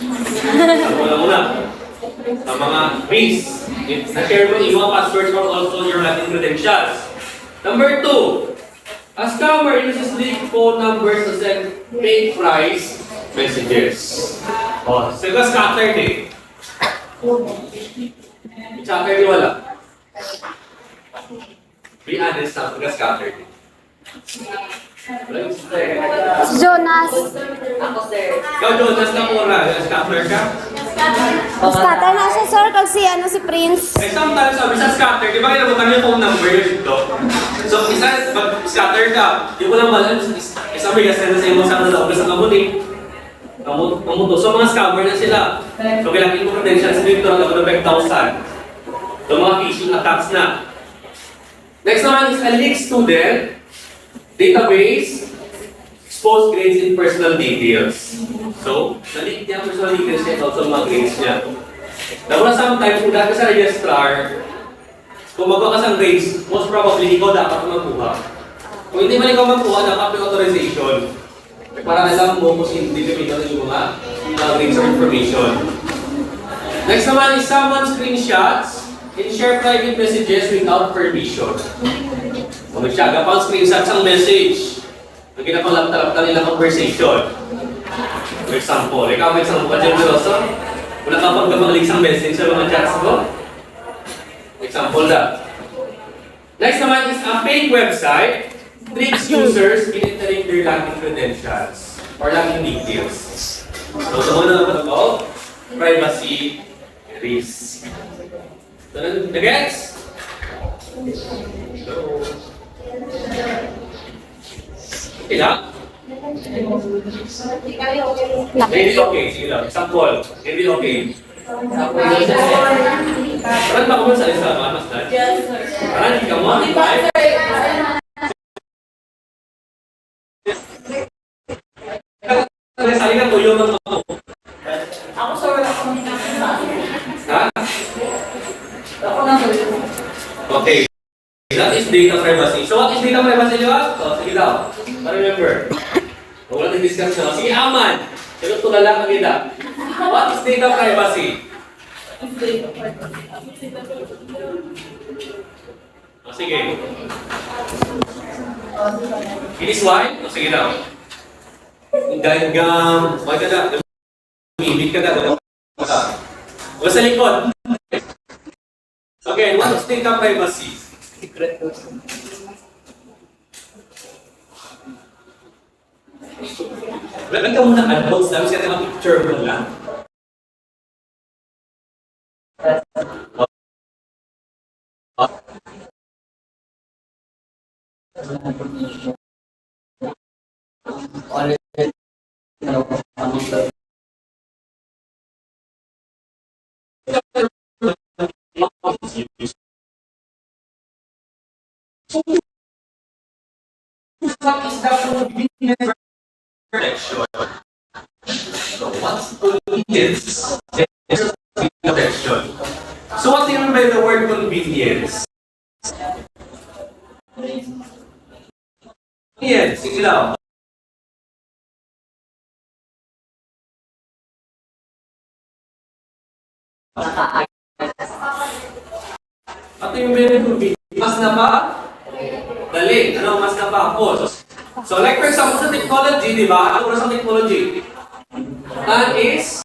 Muna. Ang mga Greece. Na-share mo yung mga passwords or also your Latin credentials. Number 2. A scammer uses leaked phone numbers to send fake price messages. Oh, sila scattered eh. Scattered wala. Be honest na, sila scattered eh. Jonas. Ikaw, Jonas na muna. Scatter ka? Scatter na siya, sir, kasi si Prince. Eh, sometimes sabi sa scatter, di ba kailangan yung phone number dito? So, isa, pag scatter ka, di mo lang malam, isa may gasay na sa iyong sa nalaog sa kamuti. Kamuto. So, mga scammer na sila. So, kailangan yung credentials dito, nagkaroon ng 5,000. So, mga phishing attacks na. Next naman is a leaked student database expose grades in personal details. So, na-leak niya personal details niya also mga grades niya. Naman sometimes, kung dati sa registrar, kung magawa ka sa grades, most probably ikaw dapat magkuha. Kung hindi man ikaw magkuha, dapat may authorization. Para alam mo kung hindi dependent yung mga grades or information. Next naman is someone screenshots and share private messages without permission. Kung magsyaga pang screenshots ang message, ang ginapalapta-lapta nilang conversation. For example, ikaw may example ka dyan, Miroso? Wala ka pang gamang sa message sa mga chats mo? Example na. Next naman is a fake website tricks users in entering their login credentials or login details. So, ito muna naman ito, privacy risk. So, na-gets? Okay lang? Hindi okay. Sige lang. Example. Hindi okay. Parang ba ko sa isa? Mas na? Yes, sir. Parang hindi ka mo? Sali ka tuyo ng ako. Ako sir, wala akong Ha? ako na tuyo. Okay. That is data privacy. So what is data privacy, di ba? So, sige daw. Remember. Wala nang discuss na. Sige, Aman. Sagot ko na lang ang ida. What is data privacy? Oh, sige. It is why? Oh, sige daw. Gagam. Why ka na? Ibig ka na. O sa likod. Okay, what is data privacy? Secret doon. Wala ka muna adults lang, siya naman picture mo lang. What is the convenience protection? So what's convenience? Protection. So what do you mean by the word convenience? Convenience, sige lang. Ano yung very convenient? Mas na ba? Dali. Ano mas na ba ako? So like for example sa technology, di ba? Ano sa technology? That is